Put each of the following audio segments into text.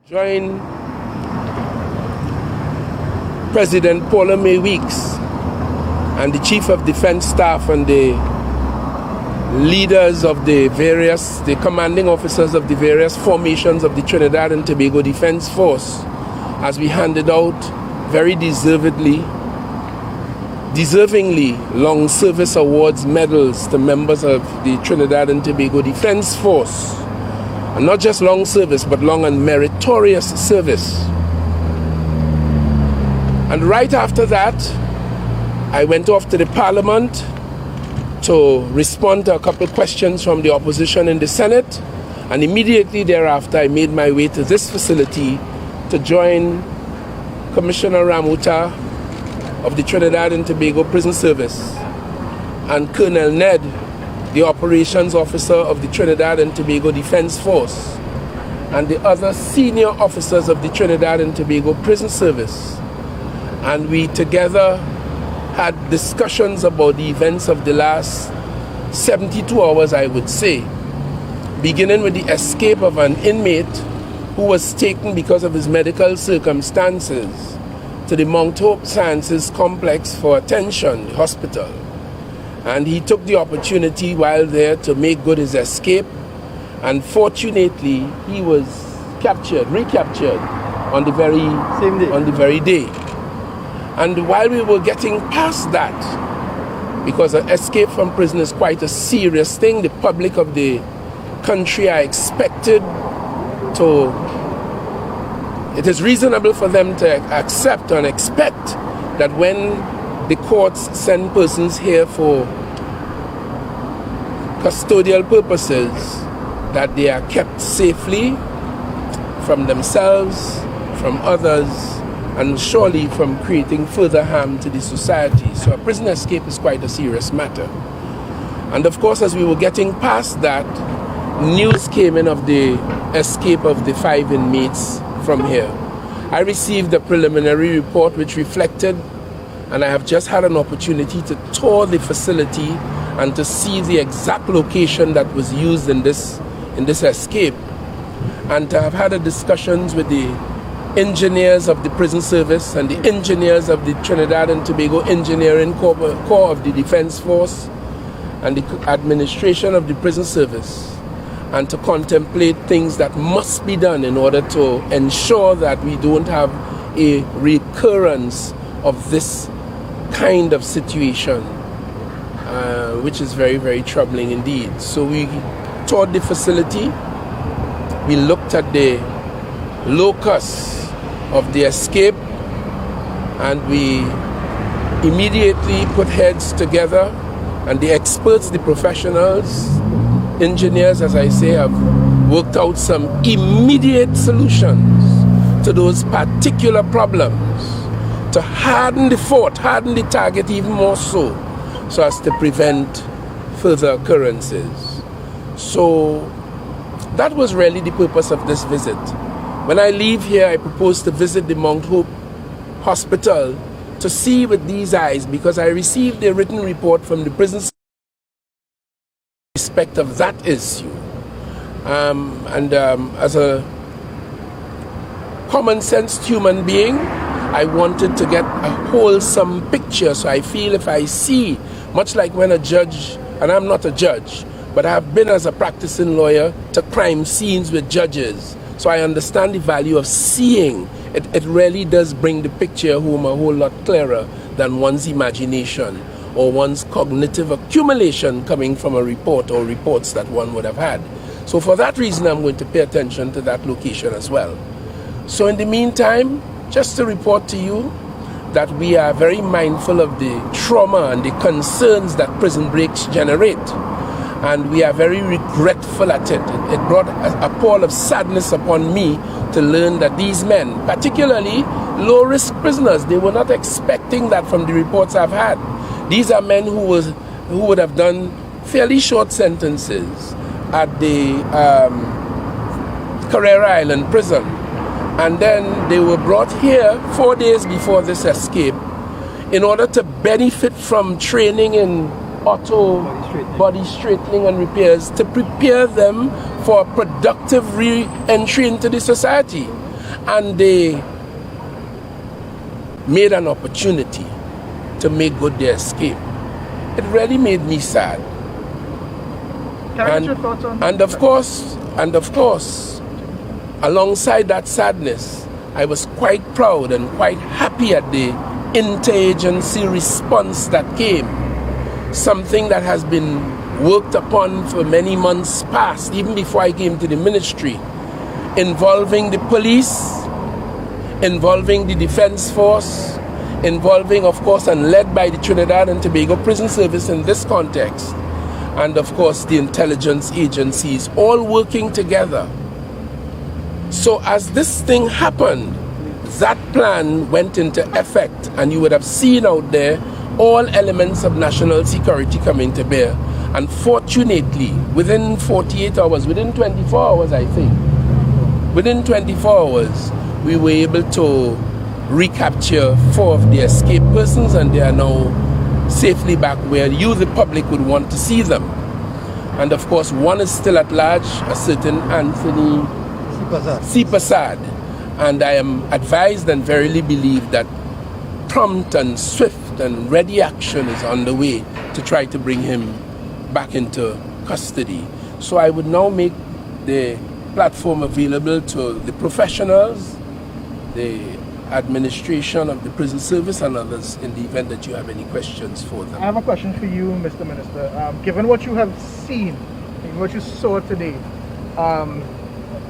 Join President Paula May Weeks and the Chief of Defense Staff and the leaders of the commanding officers of the various formations of the Trinidad and Tobago Defense Force as we handed out very deservingly long service awards medals to members of the Trinidad and Tobago Defense Force. And not just long service, but long and meritorious service. And right after that, I went off to the Parliament to respond to a couple of questions from the opposition in the Senate. And immediately thereafter, I made my way to this facility to join Commissioner Ramuta of the Trinidad and Tobago Prison Service and Colonel Ned, the operations officer of the Trinidad and Tobago Defense Force, and the other senior officers of the Trinidad and Tobago Prison Service. And we together had discussions about the events of the last 72 hours, I would say, beginning with the escape of an inmate who was taken because of his medical circumstances to the Mount Hope Sciences Complex for attention, the hospital. And he took the opportunity while there to make good his escape. And fortunately, he was recaptured on the very day. And while we were getting past that, because an escape from prison is quite a serious thing, the public of the country are expected to, it is reasonable for them to accept and expect that when the courts send persons here for custodial purposes, that they are kept safely from themselves, from others, and surely from creating further harm to the society. So a prison escape is quite a serious matter. And of course, as we were getting past that, news came in of the escape of the 5 inmates from here. I received a preliminary report which reflected, and I have just had an opportunity to tour the facility and to see the exact location that was used in this escape, and to have had discussions with the engineers of the prison service and the engineers of the Trinidad and Tobago Engineering Corps of the Defense Force and the administration of the prison service, and to contemplate things that must be done in order to ensure that we don't have a recurrence of this kind of situation, which is very, very troubling indeed. So we toured the facility, we looked at the locus of the escape, and we immediately put heads together, and the experts, the professionals, engineers, as I say, have worked out some immediate solutions to those particular problems, to harden the fort, harden the target even more so as to prevent further occurrences. So that was really the purpose of this visit. When I leave here, I propose to visit the Mount Hope Hospital to see with these eyes, because I received a written report from the prison in respect of that issue. As a common-sensed human being, I wanted to get a wholesome picture. So I feel if I see, much like when a judge, and I'm not a judge, but I have been as a practicing lawyer to crime scenes with judges, so I understand the value of seeing. It really does bring the picture home a whole lot clearer than one's imagination or one's cognitive accumulation coming from a report or reports that one would have had. So for that reason, I'm going to pay attention to that location as well. So in the meantime, just to report to you that we are very mindful of the trauma and the concerns that prison breaks generate. And we are very regretful at it. It brought a pall of sadness upon me to learn that these men, particularly low-risk prisoners, they were not expecting that from the reports I've had. These are men who would have done fairly short sentences at the Carrera Island prison. And then they were brought here 4 days before this escape in order to benefit from training in body straightening and repairs to prepare them for productive re-entry into the society. and they made an opportunity to make good their escape. It really made me sad. Can I get your thoughts on and of course, alongside that sadness, I was quite proud and quite happy at the interagency response that came. Something that has been worked upon for many months past, even before I came to the ministry, involving the police, involving the defense force, involving, of course, and led by the Trinidad and Tobago Prison Service in this context, and of course the intelligence agencies, all working together. So as this thing happened, that plan went into effect, and you would have seen out there all elements of national security coming to bear. And fortunately, within 48 hours, within 24 hours, I think, within 24 hours, we were able to recapture 4 of the escaped persons, and they are now safely back where you, the public, would want to see them. And of course, one is still at large, a certain Anthony 𝙤𝙀. And I am advised and verily believe that prompt and swift and ready action is on the way to try to bring him back into custody. So I would now make the platform available to the professionals, the administration of the prison service, and others in the event that you have any questions for them. I have a question for you, Mr. Minister. Given what you have seen, what you saw today,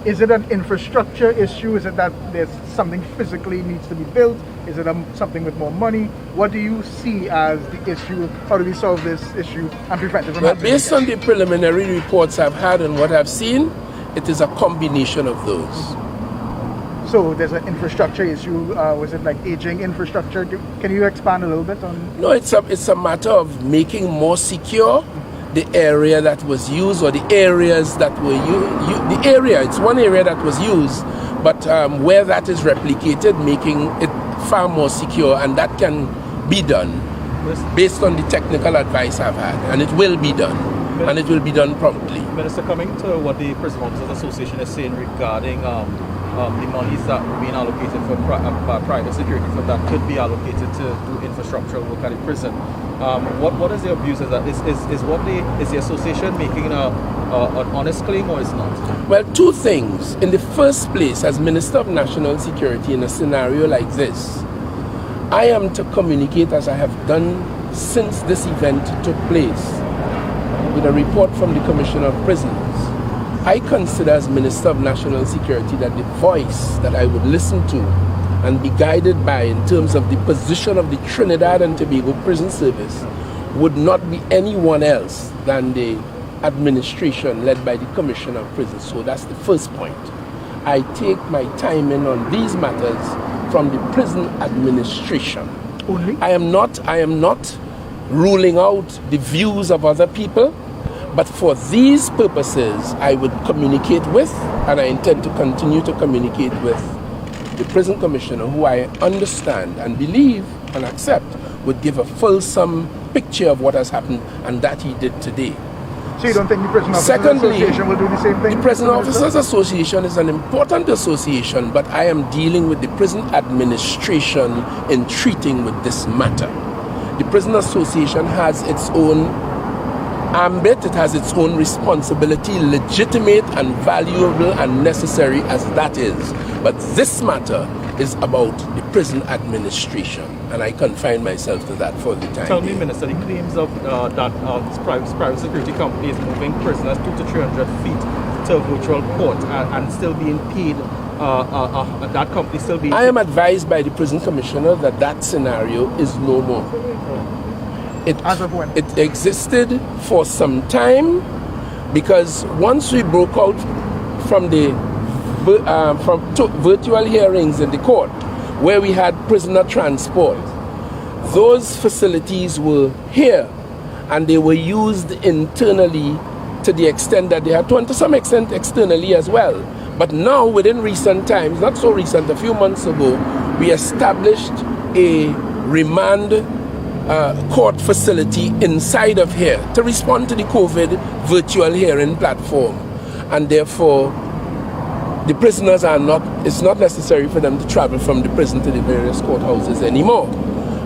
is it an infrastructure issue? Is it that there's something physically needs to be built? Is it something with more money? What do you see as the issue? How do we solve this issue and prevent it from happening? Based on the preliminary reports I've had and what I've seen, it is a combination of those. So there's an infrastructure issue. Was it like aging infrastructure? Can you expand a little bit on? No, it's a matter of making more secure the area that was used, or the areas that were used. It's one area that was used, but where that is replicated, making it far more secure, and that can be done based on the technical advice I've had, and it will be done, and it will be done promptly. Minister, coming to what the Prison Officers Association is saying regarding the monies that are being allocated for private security, for that could be allocated to do infrastructural work at the prison. What is their views? Is the association making an honest claim, or is not? Well, two things. In the first place, as Minister of National Security in a scenario like this, I am to communicate, as I have done since this event took place, with a report from the Commissioner of Prisons. I consider, as Minister of National Security, that the voice that I would listen to and be guided by in terms of the position of the Trinidad and Tobago Prison Service would not be anyone else than the administration led by the Commissioner of Prisons. So that's the first point. I take my time in on these matters from the prison administration. Only? I am not ruling out the views of other people, but for these purposes, I would communicate with, and I intend to continue to communicate with, the prison commissioner, who I understand and believe and accept would give a fulsome picture of what has happened, and that he did today. So you don't think the Prison Officers Association will do the same thing? The Prison Officers Association is an important association, but I am dealing with the prison administration in treating with this matter. The Prison Association has its own ambit, it has its own responsibility, legitimate and valuable and necessary as that is. But this matter is about the prison administration, and I confine myself to that for the time. Tell me, Minister, the claims of that private security companies moving prisoners 200 to 300 feet to a virtual court and still being paid, that company still being paid. I am advised by the prison commissioner that that scenario is no more. As of when? It existed for some time, because once we broke out from the virtual hearings in the court, where we had prisoner transport, those facilities were here, and they were used internally to the extent that they had to, and to some extent externally as well. But now, within recent times, not so recent, a few months ago, we established a remand court facility inside of here to respond to the COVID virtual hearing platform. And therefore, the prisoners are not, it's not necessary for them to travel from the prison to the various courthouses anymore.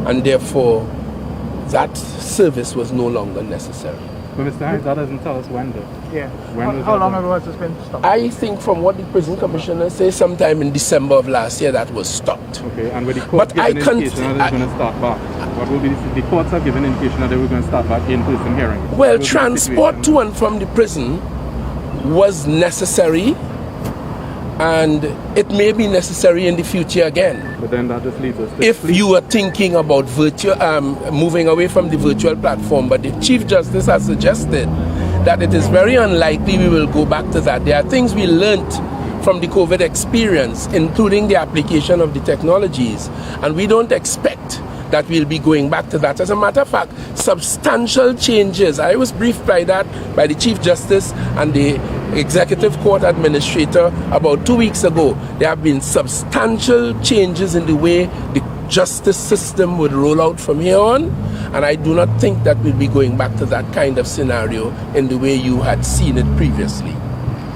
And therefore, that service was no longer necessary. But Mr. Hines, that doesn't tell us when though. Yeah. When How long ago has this been stopped? I think from what the prison commissioner says, sometime in December of last year, that was stopped. Okay, and with the court giving indication that they're going to start back, what will be the courts have given indication that they were going to start back in-person hearings? Well, transport to and from the prison was necessary, and it may be necessary in the future again. But then that just leads us to If you are thinking about moving away from the virtual platform, but the Chief Justice has suggested that it is very unlikely we will go back to that. There are things we learnt from the COVID experience, including the application of the technologies, and we don't expect that we'll be going back to that. As a matter of fact, substantial changes. I was briefed by that by the Chief Justice and the Executive Court Administrator about 2 weeks ago. There have been substantial changes in the way the justice system would roll out from here on, and I do not think that we'll be going back to that kind of scenario in the way you had seen it previously.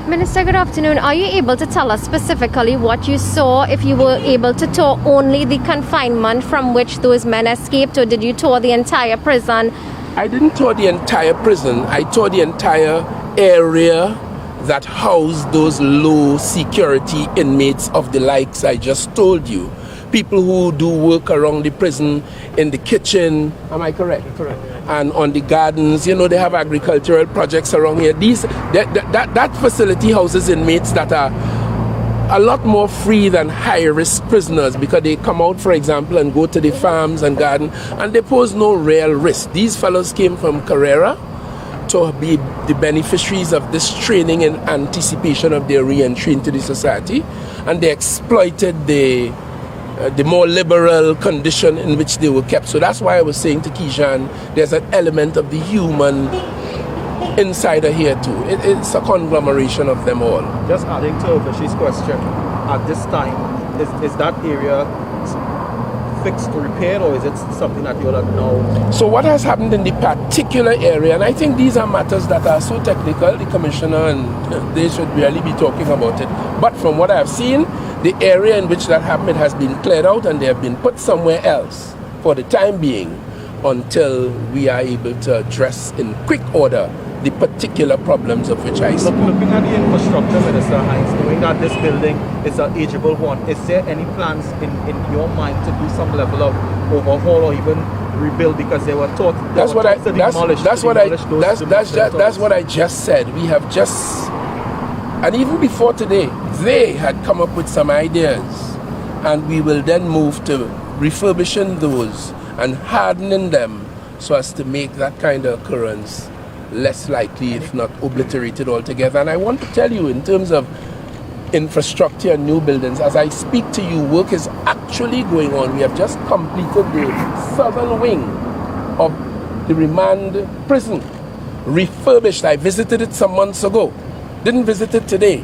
Minister, good afternoon. Are you able to tell us specifically what you saw, if you were able to tour only the confinement from which those men escaped, or did you tour the entire prison? I didn't tour the entire prison. I toured the entire area that housed those low security inmates of the likes I just told you. People who do work around the prison, in the kitchen, am I correct? Correct. And on the gardens, you know, they have agricultural projects around here. That facility houses inmates that are a lot more free than high-risk prisoners, because they come out, for example, and go to the farms and garden, and they pose no real risk. These fellows came from Carrera to be the beneficiaries of this training in anticipation of their re-entry into the society, and they exploited the more liberal condition in which they were kept. So that's why I was saying to Kezhan, there's an element of the human insider here too. It's a conglomeration of them all. Just adding to Vishy's question, at this time, is that area fixed or repaired, or is it something that you don't know? So what has happened in the particular area, and I think these are matters that are so technical, the commissioner and they should really be talking about it. But from what I have seen, the area in which that happened has been cleared out, and they have been put somewhere else for the time being until we are able to address in quick order the particular problems of which I spoke. Looking at the infrastructure, Minister Hines, knowing that this building is an ageable one, is there any plans in your mind to do some level of overhaul or even rebuild, because they were taught that's what I just said. We have just, and even before today, they had come up with some ideas, and we will then move to refurbishing those and hardening them so as to make that kind of occurrence less likely, if not obliterated altogether. And I want to tell you, in terms of infrastructure and new buildings, as I speak to you, work is actually going on. We have just completed the southern wing of the remand prison, refurbished. I visited it some months ago, didn't visit it today,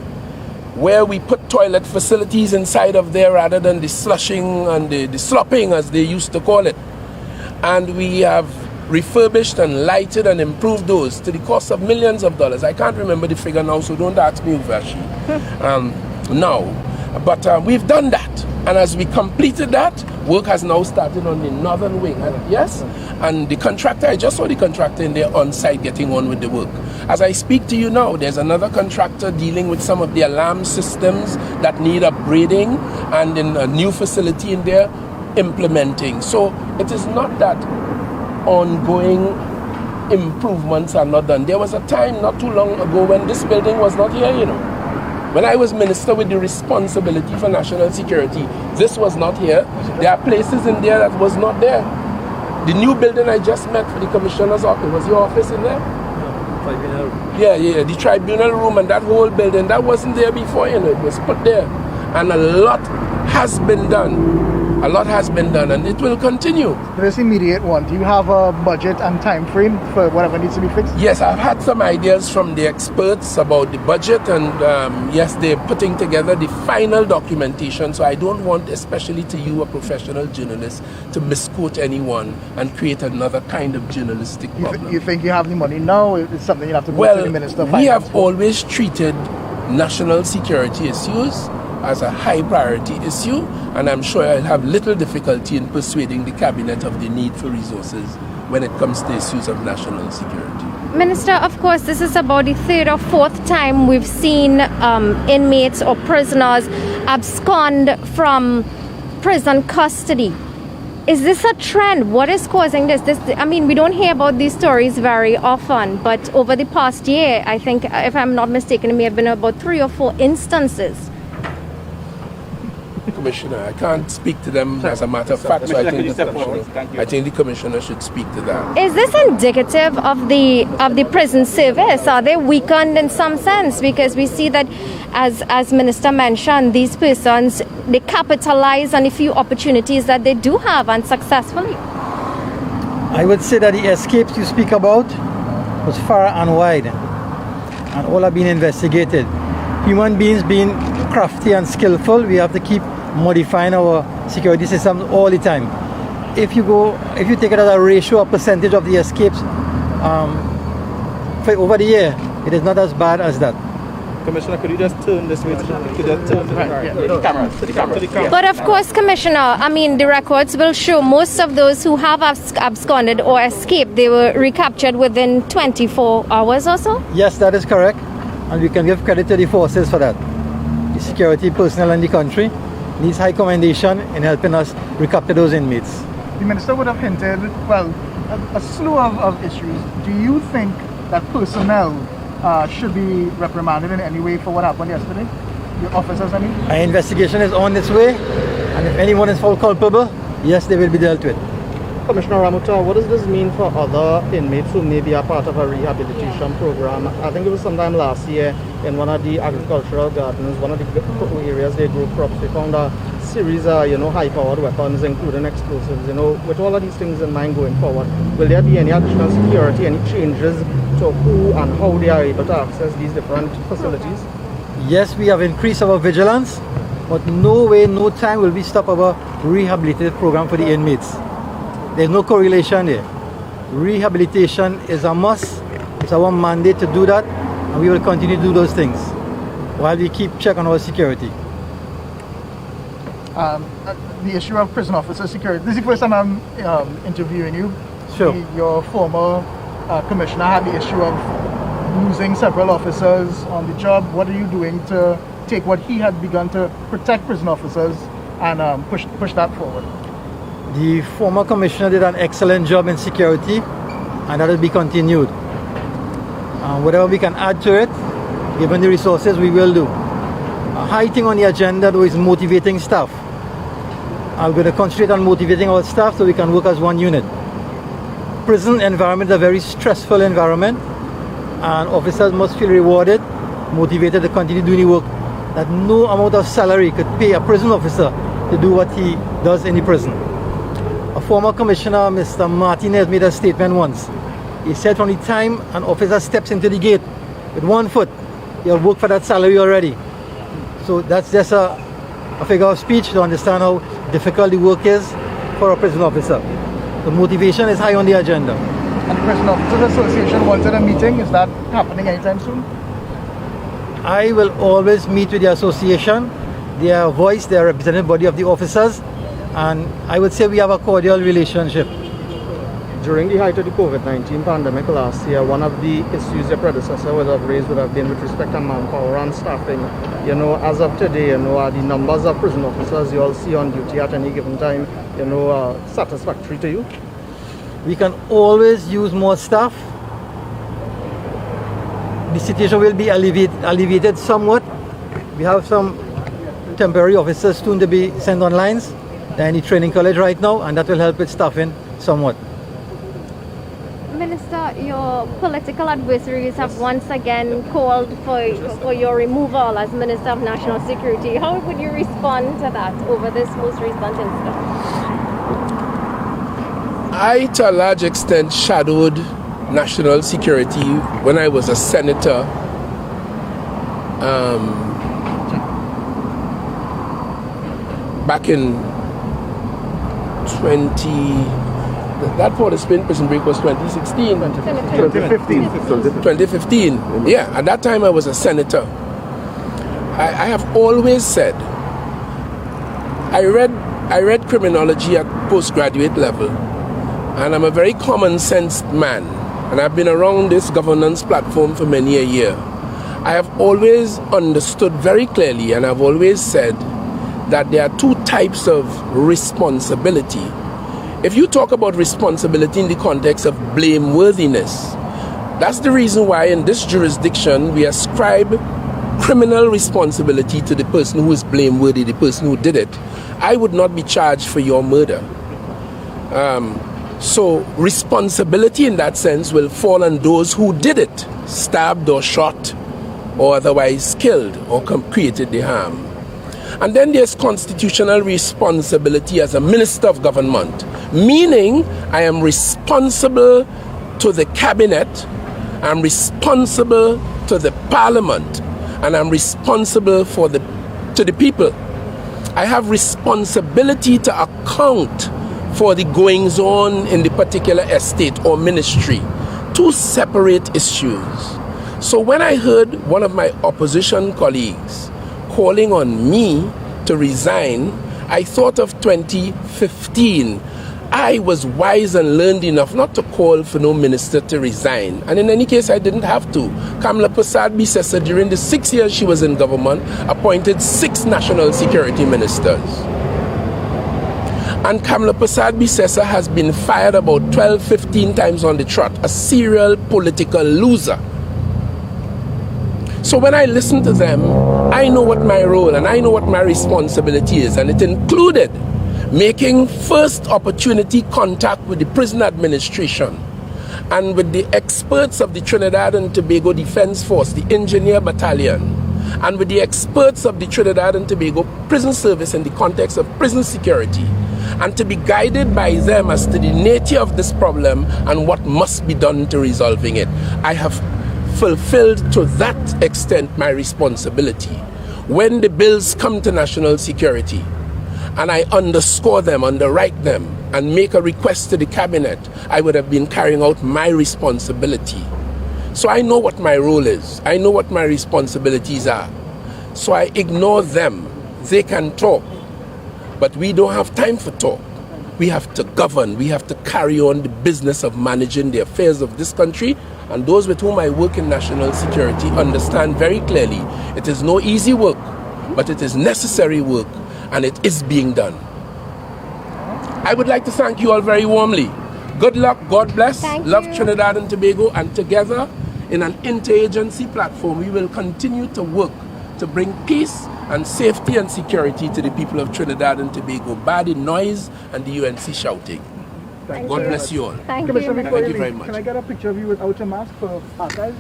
where we put toilet facilities inside of there rather than the slushing and the slopping, as they used to call it. And we have refurbished and lighted and improved those to the cost of millions of dollars. I can't remember the figure now, so don't ask me, Uvashi. But we've done that, and as we completed that, work has now started on the northern wing. Yes, and the contractor, I just saw the contractor in there on site getting on with the work. As I speak to you now, there's another contractor dealing with some of the alarm systems that need upgrading, and in a new facility in there implementing. So it is not that ongoing improvements are not done. There was a time not too long ago when this building was not here, you know. When I was minister with the responsibility for national security, this was not here. There are places in there that was not there. The new building I just met for the commissioner's office, was your office in there? Tribunal. Yeah, the tribunal room and that whole building, that wasn't there before, you know, it was put there. And a lot has been done. A lot has been done, and it will continue. This immediate one, do you have a budget and time frame for whatever needs to be fixed? Yes, I've had some ideas from the experts about the budget, and yes, they're putting together the final documentation. So I don't want, especially to you, a professional journalist, to misquote anyone and create another kind of journalistic problem. You think you have the money now? It's something you have to go to the Minister of Finance. We have always treated national security issues as a high priority issue, and I'm sure I'll have little difficulty in persuading the cabinet of the need for resources when it comes to issues of national security. Minister, of course, this is about the third or fourth time we've seen inmates or prisoners abscond from prison custody. Is this a trend? What is causing this? I mean, we don't hear about these stories very often, but over the past year, I think, if I'm not mistaken, it may have been about 3 or 4 instances. Commissioner, I can't speak to them as a matter of fact, so I think the commissioner should speak to that. Is this indicative of the prison service? Are they weakened in some sense? Because we see that, as Minister mentioned, these persons, they capitalize on a few opportunities that they do have unsuccessfully. I would say that the escapes you speak about was far and wide, and all have been investigated. Human beings being crafty and skillful, we have to keep modifying our security systems all the time. If you take it as a ratio or percentage of the escapes for over the year, it is not as bad as that. Commissioner, could you just turn this way to the camera? But of course, Commissioner, I mean, the records will show most of those who have absconded or escaped, they were recaptured within 24 hours or so? Yes, that is correct, and we can give credit to the forces for that. The security personnel in the country needs high commendation in helping us recapture those inmates. The minister would have hinted, well, a slew of issues. Do you think that personnel should be reprimanded in any way for what happened yesterday? The officers, I mean? Our investigation is on its way, and if anyone is found culpable, yes, they will be dealt with. Commissioner Ramuta, what does this mean for other inmates who may be a part of a rehabilitation program? I think it was sometime last year in one of the agricultural gardens, one of the areas they grow crops, they found a series of, high-powered weapons, including explosives. With all of these things in mind going forward, will there be any additional security, any changes to who and how they are able to access these different facilities? Yes, we have increased our vigilance, but no way, no time will we stop our rehabilitative program for the inmates. There's no correlation there. Rehabilitation is a must. It's our mandate to do that, and we will continue to do those things while we keep check on our security. The issue of prison officer security. This is the first time I'm interviewing you. Sure. Your former commissioner had the issue of losing several officers on the job. What are you doing to take what he had begun to protect prison officers and push that forward? The former commissioner did an excellent job in security, and that will be continued. Whatever we can add to it, given the resources, we will do. A high thing on the agenda, though, is motivating staff. I'm going to concentrate on motivating our staff so we can work as one unit. Prison environment is a very stressful environment, and officers must feel rewarded, motivated to continue doing the work that no amount of salary could pay a prison officer to do what he does in the prison. A former commissioner, Mr. Martinez, made a statement once. He said from the time an officer steps into the gate with one foot, he'll work for that salary already. So that's just a figure of speech to understand how difficult the work is for a prison officer. The motivation is high on the agenda. And the Prison Officers Association wanted a meeting. Is that happening anytime soon? I will always meet with the association. They are a voice, they are a representative body of the officers, and I would say we have a cordial relationship. During the height of the COVID-19 pandemic last year, one of the issues your predecessor would have raised would have been with respect to manpower and staffing. As of today, are the numbers of prison officers you all see on duty at any given time, satisfactory to you? We can always use more staff. The situation will be alleviated somewhat. We have some temporary officers soon to be sent on lines. They're in the training college right now, and that will help with staffing somewhat. Minister, your political adversaries have once again called for your removal as Minister of National Security. How would you respond to that over this most recent incident? I, to a large extent, shadowed national security when I was a senator. Back in that Port of Spain prison break was 2016. 2015. 2015. Yeah, at that time I was a senator. I have always said, I read criminology at postgraduate level, and I'm a very common sense man, and I've been around this governance platform for many a year. I have always understood very clearly, and I've always said that there are two types of responsibility. If you talk about responsibility in the context of blameworthiness, that's the reason why in this jurisdiction we ascribe criminal responsibility to the person who is blameworthy, the person who did it. I would not be charged for your murder. So responsibility in that sense will fall on those who did it, stabbed or shot or otherwise killed or created the harm. And then there's constitutional responsibility as a minister of government, meaning I am responsible to the cabinet, I'm responsible to the parliament, and I'm responsible to the people. I have responsibility to account for the goings on in the particular estate or ministry. Two separate issues. So when I heard one of my opposition colleagues calling on me to resign, I thought of 2015. I was wise and learned enough not to call for no minister to resign. And in any case, I didn't have to. 𝙤𝙘𝙪𝙧𝙞𝙪, during the 6 years she was in government, appointed 6 national security ministers. And 𝙤𝙘𝙪𝙧𝙞𝙪 has been fired about 12, 15 times on the trot, a serial political loser. So when I listen to them, I know what my role and I know what my responsibility is, and it included making first opportunity contact with the prison administration and with the experts of the Trinidad and Tobago Defense Force, the Engineer Battalion, and with the experts of the Trinidad and Tobago Prison Service in the context of prison security, and to be guided by them as to the nature of this problem and what must be done to resolving it. I have fulfilled to that extent my responsibility. When the bills come to national security, and I underscore them, underwrite them, and make a request to the cabinet, I would have been carrying out my responsibility. So I know what my role is. I know what my responsibilities are. So I ignore them. They can talk, but we don't have time for talk. We have to govern. We have to carry on the business of managing the affairs of this country. And those with whom I work in national security understand very clearly it is no easy work, but it is necessary work, and it is being done. I would like to thank you all very warmly. Good luck, God bless, love Trinidad and Tobago, and together in an interagency platform we will continue to work to bring peace and safety and security to the people of Trinidad and Tobago, by the noise and the UNC shouting. God bless you all. Thank you. Thank you very much. Can I get a picture of you without your mask for archives?